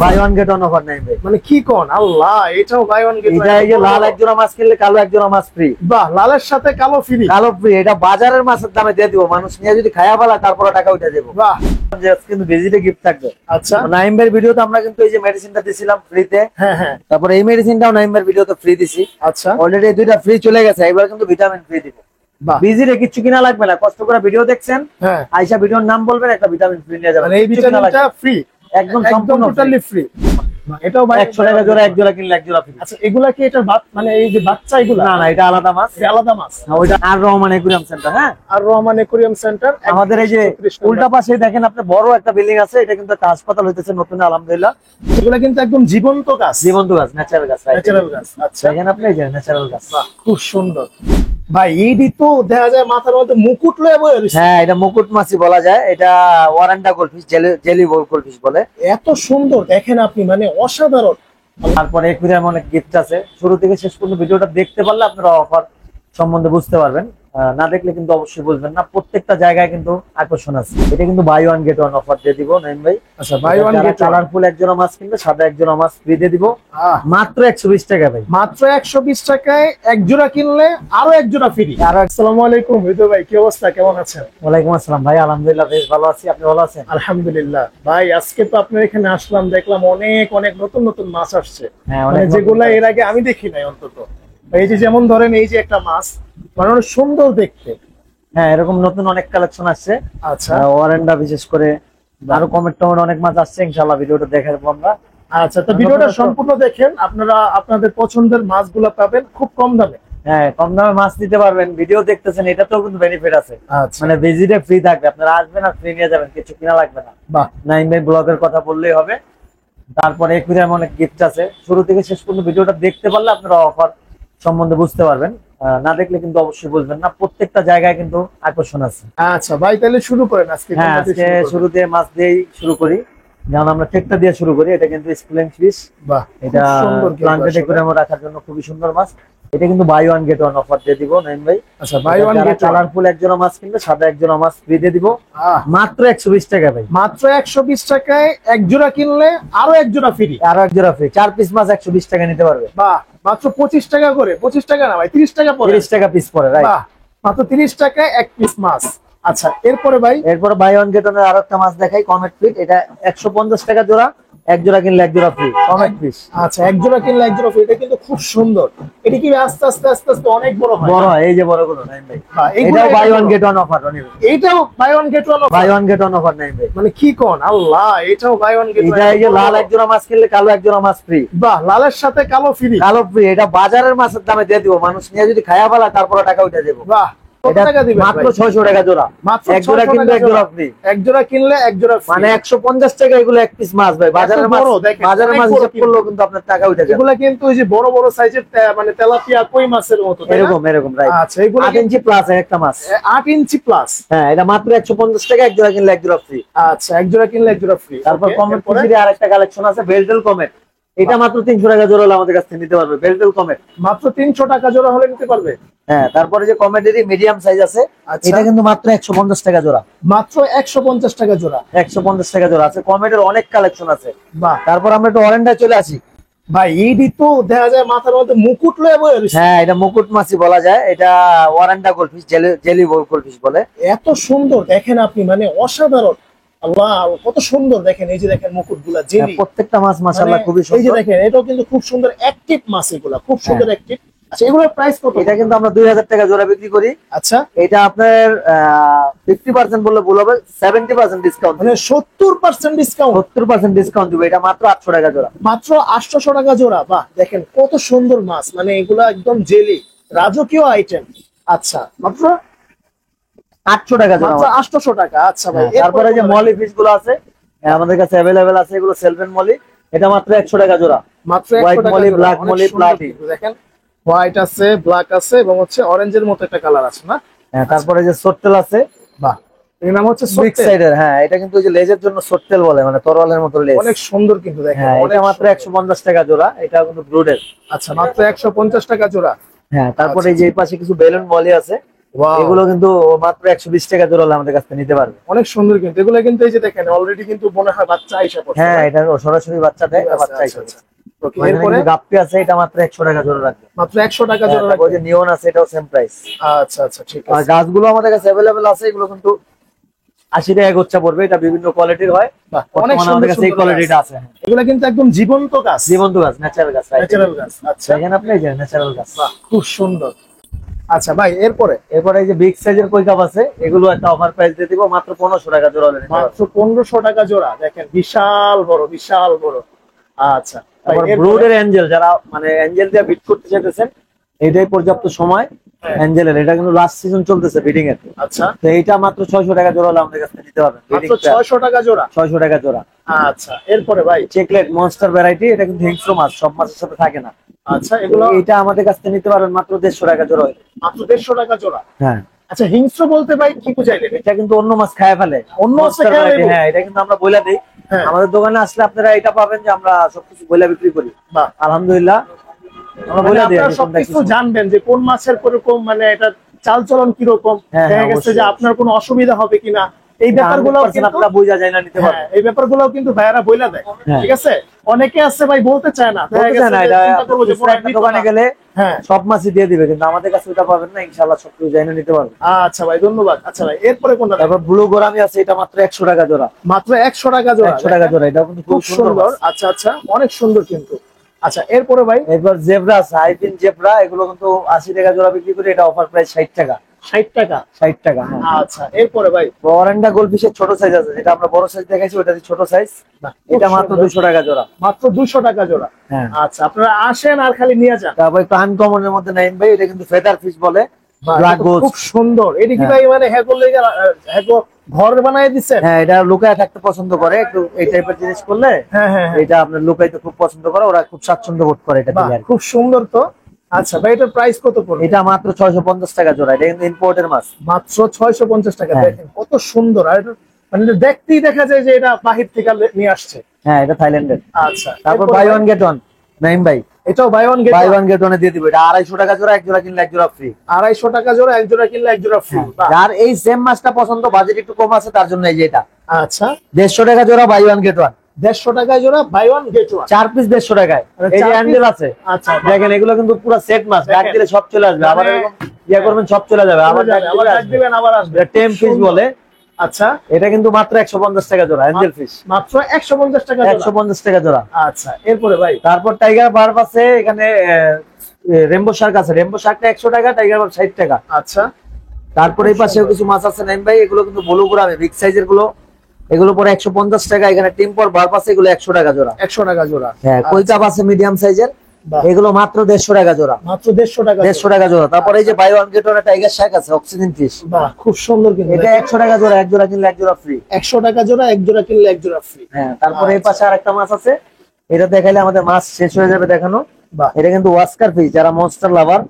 By one get one offer নাই ভাই। মানে কি কোন আল্লাহ, এটাও বাই ওয়ান গেট এটা এই যে লাল এক জোড়া মাছ কিনলে কালো এক জোড়া মাছ ফ্রি। বাহ, লালের সাথে কালো ফ্রি। কালো ফ্রি, এটা বাজারের মাছের দামে দিয়ে দিব, মানুষ নিয়ে যদি খায়া ফেলা তারপরে টাকা উঠে দেবো। বাহ, কিন্তু ভিজিটে গিফট থাকবে। আচ্ছা নাইম ভাইয়ের ভিডিওতে আমরা কিন্তু এই যে মেডিসিনটা দিছিলাম ফ্রিতে। হ্যাঁ হ্যাঁ, তারপরে এই মেডিসিনটাও নাইম ভাইয়ের ভিডিওতে ফ্রি দিছি। আচ্ছা অলরেডি দুইটা ফ্রি চলে গেছে, এবার কিন্তু ভিটামিন ফ্রি দিব। বাহ, ভিজিটে কিছু কিনা লাগবে না, কষ্ট করে ভিডিও দেখছেন, হ্যাঁ আইসা ভিডিওর নাম বলবেন, একটা ভিটামিন ফ্রি নিয়ে যাবেন। মানে এই কিচ্ছু কিনা ভিটামিনটা লাগবে না। ফ্রি, একদম একদম সম্পূর্ণ টোটালি ফ্রি। এটাও বাই 100 টাকা জোড়া, এক জোড়া কিনলে এক জোড়া ফ্রি। আচ্ছা, এগুলা কি এটার মানে এই যে বাচ্চা এগুলা? না না, এটা আলাদা মাছ, এটা আলাদা মাছ। ওইটা আর রহমান একুরিয়াম সেন্টার। হ্যাঁ, আর রহমান একুরিয়াম সেন্টার আমাদের এই যে উল্টা পাশে দেখেন আপনি বড় একটা বিল্ডিং আছে, এটা কিন্তু একটা হাসপাতাল হইতেছে নতুন, আলহামদুলিল্লাহ। এগুলা কিন্তু একদম জীবন্ত গাছ, জীবন্ত গাছ, ন্যাচারাল গাছ, ন্যাচারাল গাছ। আচ্ছা, দেখেন আপনি এই যে ন্যাচারাল গাছ। বাহ, খুব সুন্দর ভাই। এইডি তো দেখা যায় মাথার মধ্যে মুকুট লয়ে বয়ে রয়েছে। হ্যাঁ, এটা মুকুট মাছি বলা যায়, এটা ওয়ারান্ডা গোল্ডফিশ, জেলি গোল্ডফিশ বলে। এত সুন্দর দেখেন আপনি, মানে অসাধারণ। তারপরে একুরিয়াম অনেক গিফট আছে, শুরু থেকে শেষ পর্যন্ত ভিডিওটা দেখতে পারলে আপনারা অফার সম্বন্ধে বুঝতে পারবেন, না দেখলে কিন্তু অবশ্যই বুঝবেন না। প্রত্যেকটা জায়গায় কিন্তু আকর্ষণ আছে। এটা কিন্তু buy one get one offer দিয়ে দিব নাইম ভাই। আচ্ছা, বাই ওয়ান গেট কালারফুল এক জোড়া মাছ কিনবে সাদা এক জোড়া মাছ ফ্রি দিয়ে দিব মাত্র 120 টাকা ভাই। মাত্র 120 টাকায় এক জোড়া কিনলে আরো এক জোড়া ফ্রি। আর আসসালামু আলাইকুম হৃদয় ভাই, কি অবস্থা, কেমন আছেন? ওয়ালাইকুম আসসালাম ভাই, আলহামদুলিল্লাহ বেশ ভালো আছি, আপনি ভালো আছেন? আলহামদুলিল্লাহ ভাই, আজকে তো আপনার এখানে আসলাম, দেখলাম অনেক অনেক নতুন নতুন মাছ আসছে, হ্যাঁ, মানে যেগুলা এর আগে আমি দেখি নাই অন্তত। এই যে যেমন ধরেন এই যে একটা মাছ, মানে অনেক সুন্দর দেখতে। হ্যাঁ, এরকম নতুন অনেক কালেকশন আসছে। আচ্ছা, ওয়ারেন্ডা বিশেষ করে, আরো কমেন্ট টমেন্ট অনেক মাছ আসছে, ইনশাআল্লাহ ভিডিওটা দেখাবো আমরা। আচ্ছা, তো ভিডিওটা সম্পূর্ণ দেখেন, আপনারা আপনাদের পছন্দের মাছগুলো পাবেন খুব কম দামে। হ্যাঁ, কম দামে মাছ নিতে পারবেন, ভিডিও দেখতেছেন, এটাতেও কিন্তু বেনিফিট আছে। আচ্ছা, মানে ভিজিটে ফ্রি থাকবে, আপনারা আসবেন আর ফ্রি নিয়ে যাবেন, কিছু কিনা লাগবে না। বাহ, নাইম ভাই ব্লগের কথা বললেই হবে। তারপরে একুরিয়াম অনেক গিফট আছে, শুরু থেকে শেষ পর্যন্ত ভিডিওটা দেখতে পারলে আপনারা অফার সম্বন্ধে বুঝতে পারবেন, না দেখলে কিন্তু অবশ্যই বুঝবেন না। প্রত্যেকটা জায়গায় কিন্তু আকর্ষণ আছে। আচ্ছা ভাই, তাহলে শুরু করেন আজকে। হ্যাঁ, আজকে শুরুতে মাছ দিয়েই শুরু করি, যেমন আমরা টেকটা দিয়ে শুরু করি। এটা কিন্তু স্প্লিং ফিশ, বাহ, এটা সুন্দর প্লান্টেড একুরিয়ামে রাখার জন্য খুবই সুন্দর মাছ। এটা কিন্তু buy one get one offer দিয়ে দিব নাইম ভাই। আচ্ছা, বাই ওয়ান গেট কালারফুল এক জোড়া মাছ কিনবে সাদা এক জোড়া মাছ ফ্রি দিয়ে দিব মাত্র 120 টাকা ভাই। মাত্র 120 টাকায় এক জোড়া কিনলে আরো এক জোড়া ফ্রি। আরো এক জোড়া ফ্রি, 4 পিস মাছ 120 টাকা নিতে পারবে। বাহ, মাত্র 25 টাকা করে। 25 টাকা না ভাই, 30 টাকা পড়ে। 30 টাকা পিস পড়ে, রাইট। বাহ, মাত্র 30 টাকায় এক পিস মাছ। আচ্ছা, এরপরে ভাই, এরপর বাই ওয়ান গেট ওয়ানের আরো একটা মাছ দেখাই, কমেট ফিট। এটা 150 টাকা জোড়া, এক জোড়া কিনলে এক জোড়া ফ্রি, কমেট ফিশ। আচ্ছা, এক জোড়া কিনলে এক জোড়া ফ্রি। এটা কিন্তু খুব সুন্দর। এটা কি আস্তে আস্তে আস্তে আস্তে অনেক বড় হয়? বড় হয়, এই যে বড় গুলো নাইম ভাই। বাহ, এটাও buy one get one offer. এইটাও buy one get one. Buy one get one offer Naim ভাই। মানে কি কোন আল্লাহ, এটাও বাই ওয়ান গেট ওয়ান। এটা এই যে লাল এক জোড়া মাছ কিনলে কালো এক জোড়া মাছ ফ্রি। বাহ, লালের সাথে কালো ফ্রি। কালো ফ্রি, এটা বাজারের মাছের দামে দিয়ে দিব, মানুষ নিয়ে যদি খায়া ফেলা তারপরে টাকা উঠে দেবো। বাহ, কত এটা টাকা দিবেন মাত্র ভাই? 600 টাকা জোড়া। মাত্র এক জোড়া 600 কিনলে টাকা এক জোড়া ফ্রি। এক জোড়া কিনলে এক জোড়া ফ্রি। মানে 150 টাকা এগুলো এক পিস মাছ ভাই। বাজারের মাছ, বড় দেখেন, বাজারের অনেক মাছ বড় হিসাব করলেও কিন্তু আপনার টাকা উঠে যাবে। এগুলা কিন্তু ওই যে বড় বড় সাইজের মানে তেলাপিয়া কই মাছের মতো, তাই না? এরকম এরকম, রাইট। আচ্ছা, এগুলো 8 ইঞ্চি প্লাস একটা মাছ। 8 ইঞ্চি প্লাস। হ্যাঁ, এটা মাত্র 150 টাকা, এক জোড়া কিনলে এক জোড়া ফ্রি। আচ্ছা, এক জোড়া কিনলে এক জোড়া ফ্রি। তারপর কমেট ফিশির আরেকটা কালেকশন আছে, বেল্টেল কমেট। এটা মাত্র 300 টাকা জোড়া হলে আমাদের কাছ থেকে নিতে পারবে, বেল্টেল কমেট। মাত্র 300 টাকা জোড়া হলে নিতে পারবে। হ্যাঁ, তারপরে যে কমেটেরই মিডিয়াম সাইজ আছে, আচ্ছা, এটা কিন্তু মাত্র 150 টাকা জোড়া। মাত্র 150 টাকা জোড়া। 150 টাকা জোড়া আছে। কমেটের অনেক কালেকশন আছে। বাহ, তারপর আমরা একটু অরেন্ডায় চলে আসি। ভাই এইডি তো দেখা যায় মাথার মধ্যে মুকুট লয়ে বয়ে রয়েছে। হ্যাঁ, এটা মুকুট মাছি বলা যায়, এটা ওয়ারান্ডা গোল্ডফিশ, জেলি গোল্ডফিশ বলে। এত সুন্দর দেখেন আপনি, মানে অসাধারণ। আল্লাহ, কত সুন্দর দেখেন। এই যে দেখেন মুকুট গুলা, জেলি। প্রত্যেকটা মাছ মাশাআল্লাহ খুবই এই যে সুন্দর। দেখেন, এটাও কিন্তু খুব সুন্দর অ্যাক্টিভ মাছ, এগুলা খুব সুন্দর অ্যাক্টিভ। আচ্ছা, এগুলোর প্রাইস কত? এটা কিন্তু আমরা 2000 টাকা জোড়া বিক্রি করি। আচ্ছা, এটা আপনার 50% বললে ভুল হবে, 70% ডিসকাউন্ট, মানে 70% ডিসকাউন্ট। 70% ডিসকাউন্ট দিব। এটা মাত্র 800 টাকা জোড়া। মাত্র 800 টাকা জোড়া। বাহ, দেখেন কত সুন্দর মাছ, মানে এগুলা একদম জেলি, রাজকীয় আইটেম। আচ্ছা, মাত্র 800 টাকা জোড়া। মাত্র 800 টাকা। আচ্ছা ভাই, তারপরে যে মলি ফিশ গুলো আছে আমাদের কাছে অ্যাভেলেবেল আছে, এগুলো সেলফেন মলি। এটা মাত্র 100 টাকা জোড়া। মাত্র হোয়াইট 100 টাকা মলি, জোড়া। ব্ল্যাক অনেক মলি, সুন্দর প্লাটি। কিন্তু দেখেন, হোয়াইট আছে, ব্ল্যাক আছে এবং হচ্ছে অরেঞ্জের মতো একটা কালার আছে না? হ্যাঁ, তারপরে যে সোট্টেল আছে, বাহ, এর নাম হচ্ছে বিগ সোট্টেল। সাইডের। হ্যাঁ, এটা কিন্তু ওই যে লেজের জন্য সোট্টেল বলে, মানে তরোয়ালের মতো লেজ। অনেক সুন্দর কিন্তু দেখেন। হ্যাঁ, এটা অনেক মাত্র সুন্দর। 150 টাকা জোড়া। এটা কিন্তু ব্রুডের। আচ্ছা, মাত্র 150 টাকা জোড়া। হ্যাঁ, তারপরে এই যে এই পাশে কিছু বেলুন মলি আছে, Wow, এগুলো কিন্তু মাত্র 120 টাকা জোড়া হলে আমাদের কাছ থেকে নিতে পারবে। অনেক সুন্দর কিন্তু এগুলো, কিন্তু এই যে দেখেন অলরেডি কিন্তু মনে হয় বাচ্চা আইসা পড়ছে। হ্যাঁ, এটা সরাসরি বাচ্চা দেয়, আচ্ছা, বাচ্চা আচ্ছা, হিসেবে। আচ্ছা। ওকে, এরপরে গাপ্পি আছে, এটা মাত্র 100 টাকা জোড়া রাখবে। মাত্র 100 টাকা হ্যাঁ, জোড়া তারপর রাখবে। যে নিয়ন আছে, এটাও সেম প্রাইস। আচ্ছা আচ্ছা, ঠিক আর আছে। গাছগুলো আমাদের কাছে অ্যাভেলেবেল আছে, এগুলো কিন্তু 80 টাকা গোচ্ছা পড়বে। এটা বিভিন্ন কোয়ালিটির হয়, বাহ, অনেক বর্তমানে সুন্দর আমাদের কাছে এই সুন্দর কোয়ালিটিটা গাছ। আছে। হ্যাঁ, এগুলা কিন্তু একদম জীবন্ত গাছ, জীবন্ত গাছ, ন্যাচারাল গাছ, ন্যাচারাল গাছ। আচ্ছা, দেখেন আপনি, এই যে ন্যাচারাল গাছ। বাহ, খুব সুন্দর। আচ্ছা ভাই, এরপরে এরপরে এই যে বিগ সাইজের কই কাপ আছে, এগুলো একটা অফার প্রাইস দিয়ে দিব, মাত্র 1500 টাকা জোড়া হলে নিতে পারবেন। মাত্র 1500 টাকা জোড়া, দেখেন বিশাল বড়, বিশাল বড়। আচ্ছা ভাই, তারপর এরপরে? ব্রুডের অ্যাঞ্জেল, যারা মানে অ্যাঞ্জেল দিয়ে বিট করতে চাইতেছেন, এটাই পর্যাপ্ত সময় হ্যাঁ। অ্যাঞ্জেলের। এটা কিন্তু লাস্ট সিজন চলতেছে বিডিং এর। আচ্ছা, তো এইটা মাত্র 600 টাকা জোড়া হলে আমাদের কাছ থেকে নিতে পারবেন। মাত্র 600 টাকা জোড়া। 600 টাকা জোড়া। আচ্ছা, এরপরে ভাই? চেকলেট মনস্টার ভ্যারাইটি, এটা কিন্তু হিংস্র মাছ, সব মাছের সাথে থাকে না। আচ্ছা, এগুলো এটা আমাদের কাছ থেকে নিতে পারবেন মাত্র 150 টাকা জোড়া হলে। মাত্র 150 টাকা জোড়া। হ্যাঁ, আচ্ছা, হিংস্র বলতে ভাই কি বুঝাইলেন? এটা কিন্তু অন্য মাছ খায় ফেলে, অন্য মাছ Monster খায় variety, ফেলে? হ্যাঁ, এটা কিন্তু আমরা বইলা দিই। হ্যাঁ। আমাদের দোকানে আসলে আপনারা এটা পাবেন যে আমরা সবকিছু বইলা বিক্রি করি। বাহ, আলহামদুলিল্লাহ, আমরা মানে বইলা দিই আপনারা সবকিছু জানবেন যে কোন মাছের কিরকম, মানে এটা চালচলন কিরকম, হ্যাঁ, দেখা গেছে যে অবশ্যই। আপনার কোনো অসুবিধা হবে কিনা, এই ব্যাপারগুলো আপনারা বুঝা যায় না নিতে পারবেন। এই ব্যাপারগুলো কিন্তু ভাইয়ারা বইলা দেয়। হ্যাঁ। ঠিক আছে, অনেকে আছে ভাই বলতে চায় না, দেখা বলতে গেছে চায় না, যে এটা চিন্তা করবো যে খুচরা একটা দোকানে গেলে হ্যাঁ। সব মাছই দিয়ে দিবে, কিন্তু আমাদের কাছে ওটা পাবেন না, ইনশাআল্লাহ সব কিছু জানিয়ে নিতে পারবেন। আচ্ছা ভাই, ধন্যবাদ। আচ্ছা ভাই, এরপরে কোনটা? তারপর ব্লু গোরামি আছে, এটা মাত্র 100 টাকা জোড়া। মাত্র 100 টাকা জোড়া। 100 টাকা জোড়া, এটা কিন্তু খুব সুন্দর। আচ্ছা আচ্ছা, অনেক সুন্দর কিন্তু। আচ্ছা, এরপরে ভাই? এরপর জেব্রা আছে, হাইফিন জেব্রা, এগুলো কিন্তু 80 টাকা জোড়া বিক্রি করি, এটা অফার প্রাইস 60 টাকা। 60 টাকা। 60 টাকা, হ্যাঁ। আচ্ছা, এরপরে ভাই? অরেন্ডা গোল্ডফিশের ছোট সাইজ আছে, যেটা আমরা বড় সাইজ দেখাইছি, ওটা ছোট সাইজ। এটা মাত্র 200 টাকা জোড়া। মাত্র 200 টাকা জোড়া। হ্যাঁ। আচ্ছা, আপনারা আসেন আর খালি নিয়ে যান। তারপর একটু আনকমন এর মধ্যে নাইম ভাই, এটা কিন্তু ফেদার ফিশ বলে, বাহ, ব্ল্যাক এটা তো গোস্ট। খুব সুন্দর। এটা কি হ্যাঁ। ভাই মানে হ্যাগো লেগে হ্যাগো ঘর বানায় দিচ্ছেন? হ্যাঁ, এটা লুকায় থাকতে পছন্দ করে, একটু এই টাইপের জিনিস করলে হ্যাঁ হ্যাঁ হ্যাঁ। এটা আপনার লুকাইতে খুব পছন্দ করে, ওরা খুব স্বাচ্ছন্দ্য বোধ করে এটা বাহ, দিয়ে আর কি। খুব সুন্দর তো। আচ্ছা ভাই, এটার প্রাইস কত পড়বে? এটা মাত্র 650 টাকা জোড়া, এটা কিন্তু ইম্পোর্টের মাছ। মাত্র 650 টাকা। হ্যাঁ। দেখেন কত সুন্দর, আর এটা মানে এটা দেখতেই দেখা যায় যে এটা বাহির থেকে নিয়ে আসছে। হ্যাঁ, এটা থাইল্যান্ডের। আচ্ছা, তারপর এরপর বাই ভাই? ওয়ান গেট ওয়ান নাইম ভাই, এটাও buy one get buy one get ওয়ানে দিয়ে দিব। এটা 250 টাকা জোড়া, এক জোড়া কিনলে এক জোড়া ফ্রি। 250 টাকা জোড়া, এক জোড়া কিনলে এক জোড়া ফ্রি। যার এই সেম মাছটা পছন্দ, বাজেট একটু কম আছে, তার জন্য এই যে এটা আচ্ছা, 150 টাকা জোড়া, বাই ওয়ান গেট ওয়ান। 150 টাকায় জোড়া, buy one get one. 4 piece 150 টাকায়। মানে এই যে 4 অ্যাঞ্জেল piece? আছে, আচ্ছা, দেখেন এগুলো কিন্তু পুরো সেট মাছ, ডাক দেখেন। দিলে সব চলে আসবে। আবার মানে- এরকম ইয়া করবেন, সব চলে যাবে। আবার ডাক আবার দিলে ডাক আসবে। দিবেন, আবার আসবে। এটা টেম ফিশ বলে। আচ্ছা, এটা কিন্তু মাত্র 150 টাকা জোড়া, অ্যাঞ্জেল ফিশ। মাত্র 150 টাকা জোড়া। 150 টাকা জোড়া। আচ্ছা, এরপরে ভাই? তারপর টাইগার বার্ব আছে, এখানে রেমবো শার্ক আছে। রেমবো শার্কটা 100 টাকা, টাইগার বার্ব 60 টাকা। আচ্ছা, তারপর এই পাশেও কিছু মাছ আছে নাইম ভাই, এগুলো কিন্তু ব্লু গোরামি, বিগ সাইজের গুলো, এগুলো পরে 150 টাকা। এখানে টিম্পর বার্ব আছে, এগুলো 100 টাকা জোড়া। 100 টাকা জোড়া। হ্যাঁ, কই কাপ আছে মিডিয়াম সাইজের, বাহ। এগুলো মাত্র 150 টাকা জোড়া। মাত্র 150 টাকা। 150 টাকা জোড়া। তারপর এই যে buy one get one tiger shark আছে, অক্সিজেন ফিশ, বাহ, খুব সুন্দর কিন্তু। এটা 100 টাকা জোড়া, এক জোড়া কিনলে এক জোড়া ফ্রি। 100 টাকা জোড়া, এক জোড়া কিনলে এক জোড়া ফ্রি। হ্যাঁ, তারপর এই পাশে আরেকটা মাছ আছে, এটা দেখাইলে আমাদের মাছ শেষ হয়ে যাবে দেখানো। বাহ। এটা কিন্তু ওয়াস্কার ফিশ, যারা মনস্টার লাভার,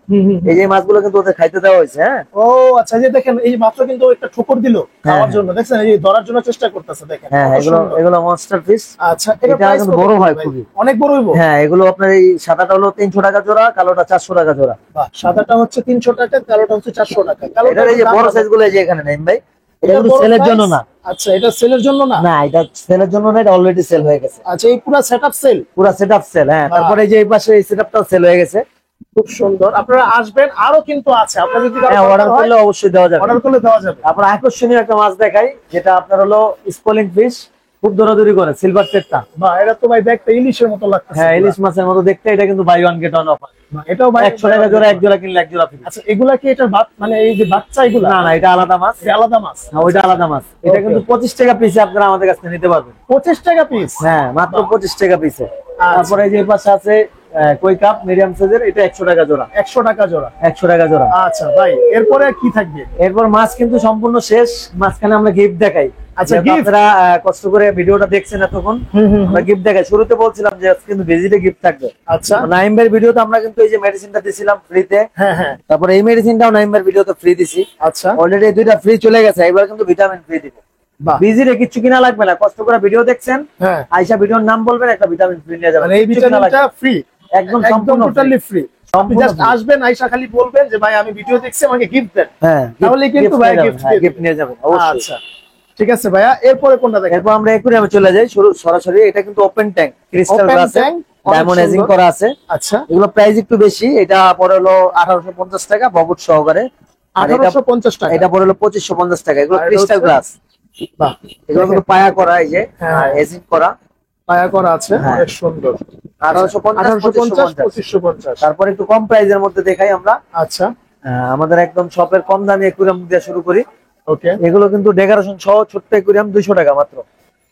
এই যে মাছগুলো কিন্তু ওদের খাইতে দেওয়া হয়েছে। হ্যাঁ, ও আচ্ছা, এই যে দেখেন এই মাত্র কিন্তু একটা ঠোকর দিল খাওয়ার জন্য, দেখছেন এই যে ধরার জন্য চেষ্টা করতেছে, দেখেন হ্যাঁ, কত এগুলো সুন্দর। এগুলো মনস্টার ফিশ। আচ্ছা, এটা প্রাইস কিন্তু কত বড় হয় ভাই? খুবই। অনেক বড় হইবো। হ্যাঁ, এগুলো আপনার এই সাদাটা হলো 300 টাকা জোড়া, কালোটা 400 টাকা জোড়া। বাহ, সাদাটা হচ্ছে 300 টাকা, কালোটা হচ্ছে 400 টাকা। কালোটা এটার এই যে দাম বড় কত? সাইজ গুলো এই যে এখানে নাইম ভাই, এটা এটা কিন্তু বড় সেলের size? জন্য না। আচ্ছা, এটা সেলের জন্য না। না, এটা সেলের জন্য না, এটা অলরেডি সেল হয়ে গেছে। আচ্ছা, এই পুরো সেটআপ সেল। পুরো সেটআপ সেল। হ্যাঁ, তারপরে এই যে এই পাশে এই সেটআপটাও সেল হয়ে গেছে। খুব সুন্দর, আপনারা আসবেন, আরো কিন্তু আছে, আপনারা যদি হ্যাঁ, অর্ডার করলে অবশ্যই দেওয়া যাবে। অর্ডার করলে দেওয়া যাবে। তারপর আকর্ষণীয় একটা মাছ দেখাই, যেটা আপনার হলো স্পলিং ফিশ, খুব দৌড়াদৌড়ি করে, সিলভার টেটটা। বাহ, এটা তো ভাই দেখতে ইলিশের মতো লাগতেছে। হ্যাঁ, ইলিশ মাছের মতো দেখতে। এটা কিন্তু buy one get one offer. বাহ, এটাও ভাই 100 টাকা জোড়া, এক জোড়া কিনলে এক জোড়া ফ্রি। আচ্ছা, এগুলা কি এটা মানে এই যে বাচ্চা এগুলা? না না, এটা আলাদা মাছ। এটা আলাদা মাছ। হ্যাঁ, ওইটা আলাদা মাছ। এটা Okay. কিন্তু 25 টাকা পিসে আপনারা আমাদের কাছ থেকে নিতে পারবেন। 25 টাকা পিস। হ্যাঁ, মাত্র 25 টাকা পিসে। তারপরে এই যে এই পাশে আছে কই কাপ মিডিয়াম সাইজের, এটা 100 টাকা জোড়া। 100 টাকা জোড়া। 100 টাকা জোড়া। আচ্ছা ভাই, এরপরে কি থাকবে? এরপর মাছ কিন্তু সম্পূর্ণ শেষ। মাঝখানে আমরা গিফট দেখাই। আচ্ছা, যেহেতু gift? আপনারা কষ্ট করে ভিডিওটা দেখছেন এতক্ষণ, আমরা গিফট দেখাই। শুরুতে বলছিলাম যে আজকে কিন্তু ভিজিটে গিফট থাকবে। আচ্ছা, নাইম ভাইয়ের ভিডিওতে আমরা কিন্তু এই যে মেডিসিনটা দিছিলাম ফ্রিতে। হ্যাঁ হ্যাঁ। তারপরে এই মেডিসিনটাও নাইম ভাইয়ের ভিডিওতে ফ্রি দিছি। আচ্ছা, অলরেডি দুইটা ফ্রি চলে গেছে, এবার কিন্তু ভিটামিন ফ্রি দিব। বাহ। ভিজিটে কিচ্ছু কিনা লাগবে না, কষ্ট করে ভিডিও দেখছেন, হ্যাঁ, আইসা ভিডিওর নাম বলবেন, একটা ভিটামিন ফ্রি নিয়ে যাবেন। মানে এই কিচ্ছু কিনা লাগবে ভিটামিনটা না। ফ্রি, একদম একদম সম্পূর্ণ টোটালি ফ্রি। আপনি জাস্ট আসবেন, আইসা খালি বলবেন যে ভাই আমি ভিডিও দেখছি, আমাকে গিফট দেন। হ্যাঁ, তাহলে কিন্তু ভাই গিফট গিফট নিয়ে যাবেন অবশ্যই। আচ্ছা ঠিক আছে ভাইয়া, এরপরে কোনটা দেখেন? এরপর আমরা একুরিয়ামে চলে যাই সরাসরি। এটা কিন্তু ওপেন ট্যাঙ্ক, ক্রিস্টাল Open গ্লাসে tank, অনেক ডায়মন্ড এজিং সুন্দর। করা আছে। আচ্ছা এগুলো প্রাইস একটু বেশি, এটা পড়ে হলো 1850 টাকা ববুট সহকারে, আর এটা 1850 টাকা। এটা পড়ে হলো 2550 টাকা। এগুলো আর এটা ক্রিস্টাল হচ্ছে- গ্লাস, বাহ, এগুলো কিন্তু পায়া করা, এই যে হ্যাঁ। এজিং করা। পায়া করা আছে, হ্যাঁ। অনেক সুন্দর। 1850 1850 2550। 2550। তারপর একটু কম প্রাইজের মধ্যে দেখাই আমরা। আচ্ছা আমাদের একদম শপের কম দামি একুরিয়াম দিয়ে শুরু করি। ওকে, এগুলো কিন্তু ডেকোরেশন সহ ছোট্ট একুরিয়াম 200 টাকা মাত্র।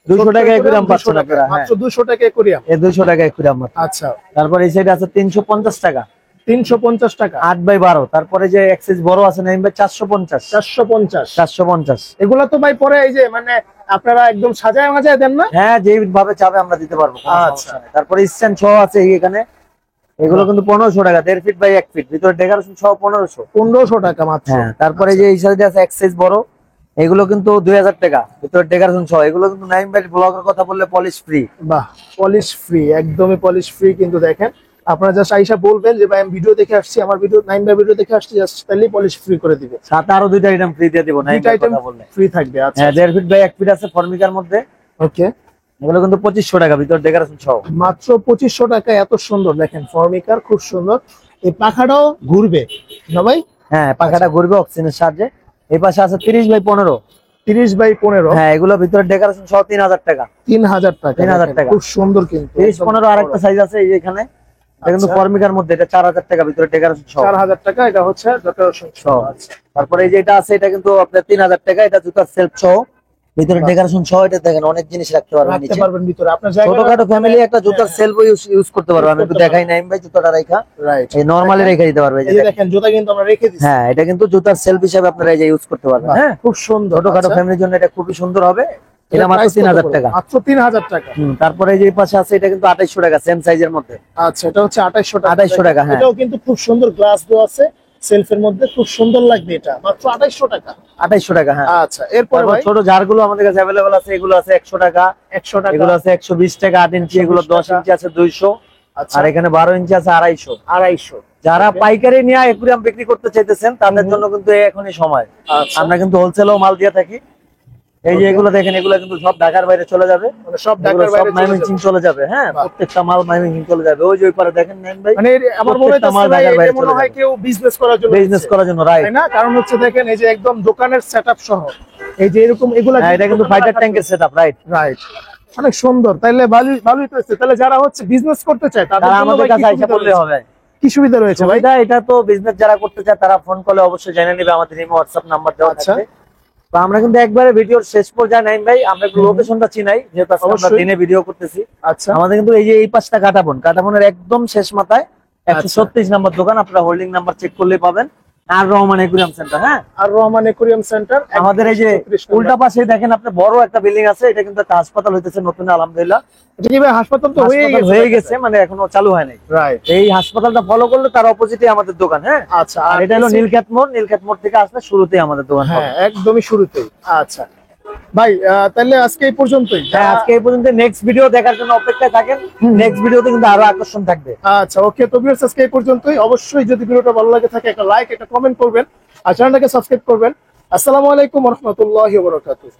200 টাকা একুরিয়াম পাচ্ছেন আপনারা। হ্যাঁ, মাত্র 200 টাকা একুরিয়াম। এই 200 টাকা একুরিয়াম মাত্র। আচ্ছা তারপর এই সাইডে আছে 350 টাকা 350 টাকা, 8x12। তারপরে যে এক্সেস বড় আছে নাইম ভাই 450। 450। 450। এগুলা তো ভাই পরে এই যে মানে আপনারা একদম সাজায় মাজায় দেন না? হ্যাঁ, যেভাবে চাবে আমরা দিতে পারবো, কোনো আচ্ছা। সমস্যা নেই। তারপরে স্ট্যান্ড সহ আছে এখানে, এগুলো কিন্তু 1500 টাকা, 1.5 ফিট বাই 1 ফিট, ভিতরে ডেকোরেশন সহ 1500। 1500 টাকা মাত্র। হ্যাঁ, তারপরে যে এই সাইডে আছে এক্সেস বড়, এগুলো কিন্তু 2000 টাকা, ভিতরে ডেকোরেশন সহ। এগুলো কিন্তু নাইম ভাই ব্লগের কথা বললে পলিশ ফ্রি। বাহ, পলিশ ফ্রি, একদমই পলিশ ফ্রি। কিন্তু দেখেন আপনারা জাস্ট আইসা বলবেন যে ভাই আমি ভিডিও দেখে আসছি, আমার ভিডিও নাইম ভাই ভিডিও দেখে আসছি, জাস্ট তাহলেই পলিশ ফ্রি করে দিবে। সাথে আরো 2টা আইটেম ফ্রি দিয়ে দিব নাইম দুইটা ভাই আইটেম কথা বললে। ফ্রি থাকবে। আচ্ছা হ্যাঁ, 1.5 ফিট বাই 1 ফিট আছে ফর্মিকার মধ্যে, ওকে, এগুলো কিন্তু 2500 টাকা, ভিতরে ডেকোরেশন সহ। মাত্র 2500 টাকা। এত সুন্দর দেখেন, ফর্মিকার খুব সুন্দর। এই পাখাটাও ঘুরবে না ভাই? হ্যাঁ, পাখাটা ঘুরবে অক্সিজেনের সাহায্যে। এই পাশে আছে 30x15। 30x15। হ্যাঁ, এগুলো ভিতরে ডেকোরেশন সহ 3000 টাকা। 3000 টাকা। 3000 টাকা। খুব সুন্দর কিন্তু। 30-15 আরেকটা সাইজ আছে এই যে এখানে, এটা কিন্তু আচ্ছা। ফর্মিকার মধ্যে, এটা 4000 টাকা, ভিতরে ডেকোরেশন সহ। 4000 টাকা, এটা হচ্ছে ডেকোরেশন সহ। আচ্ছা তারপরে এই যে এটা আছে, এটা কিন্তু আপনার 3000 টাকা, এটা জুতার সেলফ সহ, ভিতরে ডেকোরেশন সহ। এটা দেখেন অনেক জিনিস রাখতে পারবেন রাখতে নিচে, পারবেন ভিতরে আপনার জায়গা। ছোটখাটো ফ্যামিলি একটা জুতার সেলফ ইউজ করতে পারবে। আমি একটু দেখাই নাইম ভাই জুতাটা রাখা, রাইট, এই নরমালি রেখে দিতে পারবে। এই যে এই যে দেখেন। দেখেন জুতা কিন্তু আমরা রেখে দিচ্ছি। হ্যাঁ, এটা কিন্তু জুতার সেলফ হিসেবে আপনারা এই যে ইউজ করতে পারবেন। হ্যাঁ, খুব সুন্দর। ছোটখাটো আচ্ছা। ফ্যামিলির জন্য এটা খুবই সুন্দর হবে। এটা এটার মাত্র price কত 3000 করে? টাকা। মাত্র 3000 টাকা। তারপরে এই যে এই পাশে আছে, এটা কিন্তু 2800 টাকা, সেম সাইজের মধ্যে। আচ্ছা, এটা হচ্ছে 2800 টাকা। 2800 টাকা, হ্যাঁ। এটাও কিন্তু খুব সুন্দর গ্লাস দেওয়া আছে সেলফের মধ্যে, খুব সুন্দর লাগবে। এটা মাত্র 2800 টাকা। 2800 টাকা, হ্যাঁ। আচ্ছা এরপরে তারপর ভাই ছোট জারগুলো আমাদের কাছে अवेलेबल আছে, এগুলো আছে 100 টাকা, 100 টাকা। এগুলো আছে 120 টাকা 8 ইঞ্চি, এগুলো 10 টাকা। ইঞ্চি আছে 200, আচ্ছা আর এখানে 12 ইঞ্চি আছে 250। 250। যারা Okay. পাইকারি নিয়ে একুরিয়াম বিক্রি করতে চাইতেছেন তাদের জন্য কিন্তু এখনই সময়। আচ্ছা, আমরা কিন্তু হোলসেলও মাল দিয়ে থাকি। এই যে Okay. এগুলো দেখেন, এগুলো কিন্তু সব ঢাকার বাইরে চলে যাবে, মানে সব এগুলো ঢাকার সব বাইরে চলে ময়মনসিং যাবে। চলে যাবে। হ্যাঁ, বাহ। প্রত্যেকটা মাল ময়মনসিং চলে যাবে। ওই যে ওই পারে দেখেন নেন ভাই, মানে আমার মনে প্রত্যেকটা হচ্ছে মাল ভাই ঢাকার বাইরে এটা মনে চলে হয় যাবে। কেউ বিজনেস করার জন্য বিজনেস দিচ্ছে। করার জন্য, রাইট। তাই না? কারণ হচ্ছে দেখেন এই যে একদম দোকানের সেটআপ সহ এই যে এরকম এগুলা হ্যাঁ, এটা কিন্তু ফাইটার ট্যাঙ্কের সেটআপ, রাইট। রাইট, অনেক সুন্দর। তাইলে ভালোই তো হচ্ছে। তাহলে যারা হচ্ছে বিজনেস করতে চায় তাদের তারা জন্য আমাদের ভাই কাছে কি আইসা সুবিধা করলে রয়েছে? হবে। কি সুবিধা রয়েছে ভাই? সুবিধা এটা তো বিজনেস যারা করতে চায় তারা ফোন করলে অবশ্যই জেনে নেবে, আমাদের এই হোয়াটসঅ্যাপ নাম্বার দেওয়া আচ্ছা। থাকবে। তো আমরা কিন্তু একবারে ভিডিওর শেষ পর্যায়ে নাইন ভাই, আমরা একটু লোকেশনটা চিনাই, যেহেতু আজকে আমরা অবশ্যই। দিনে ভিডিও করতেছি। আচ্ছা আমাদের কিন্তু এই যে এই পাশটা কাটাবনের একদম শেষ মাথায় 136 নম্বর দোকান, আপনারা হোল্ডিং নাম্বার চেক করলে পাবেন। আর রহমান একুরিয়াম সেন্টার। হ্যাঁ, আর রহমান একুরিয়াম সেন্টার আমাদের এই যে উল্টা পাশে দেখেন আপনি বড় একটা বিল্ডিং আছে, এটা কিন্তু একটা হাসপাতাল হইতেছে নতুন, আলহামদুলিল্লাহ। এটা কি ভাই হাসপাতাল তো হাসপাতাল হয়ে গেছে, মানে এখনো চালু হয় নাই। রাইট। এই হাসপাতালটা ফলো করলে তার অপোজিটে আমাদের দোকান। হ্যাঁ, আচ্ছা, আর এটা হলো নীলক্ষেত মোড় থেকে আসলে শুরুতেই আমাদের দোকান হ্যাঁ পাবেন। একদমই শুরুতেই। আচ্ছা ভাই তাহলে আজকে এই পর্যন্তই। হ্যাঁ, আজকে এই পর্যন্ত। নেক্সট ভিডিও দেখার জন্য অপেক্ষায় থাকেন। নেক্সট ভিডিওতে কিন্তু আরো আকর্ষণ থাকবে। আচ্ছা ওকে, তো ভিউয়ার্স আজকে এই পর্যন্তই। অবশ্যই যদি ভিডিওটা ভালো লাগে থাকে একটা লাইক একটা কমেন্ট করবেন আর চ্যানেলটাকে সাবস্ক্রাইব করবেন। আসসালামু আলাইকুম ওয়া রাহমাতুল্লাহি ওয়া বারাকাতুহু।